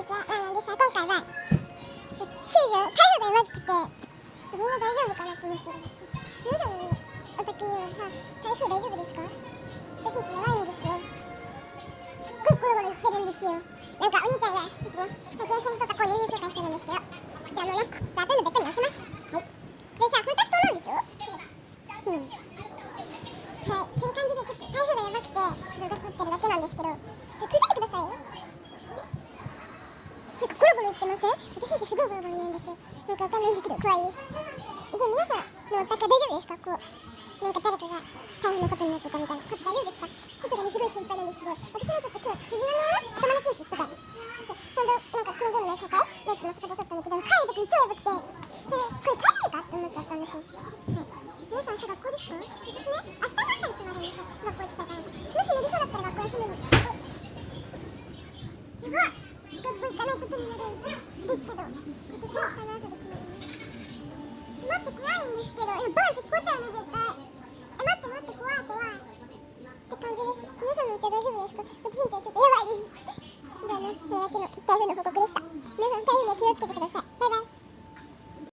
にちは。なんでさ、今回はちょっと台風が弱くて、みんな大丈夫かなと思ってるんです。皆さんのお宅にはさ、台風大丈夫ですか？私たち弱いんですよ。すっごいゴロゴロ言ってるんですよ。なんかお兄ちゃんがちょっとね、時計線とかこういう紹介してるんですけど、じゃあもうね、ちょっと後でベッドに載せます。はい。でさ、本当は布団なんでしょ？うん。はい。っていう感じでちょっと台風がやばくて動画撮ってるだけなんですけど、ちょっと聞いててくださいよ。なんかゴロゴロ言ってません？私たちすごいゴロゴロ言うんですよ。なんかわかんないんですけど怖いです。で、皆さんのお宅大丈夫ですか？こうなんか誰かが大変なことになってたみたいなこと大丈夫ですか？ちょっとね、すごい心配なんですけど、私もちょっと今日鈴の音を友達んち行ってた。で、ちょうどなんかこのゲームの紹介レイプの仕方撮ったんだけど、帰る時に超やばくて、で、これ帰れるかって思っちゃったんですよ。はい。皆さん、明日学校ですか？私ね、明日の朝に決まるんですよ。学校行ってたから。もし無理そうだったら学校休みに。やばい。学校行かないことになるんですけど、私明日の朝で決まります。待って、怖いんですけど、今バーンって聞こえたよね、絶対。待って、怖いって感じです。皆さんのうちは大丈夫ですか？私のうちはちょっとやばいです。じゃあね、その野球の台風の報告でした。皆さん台風には気をつけてください。バイバイ。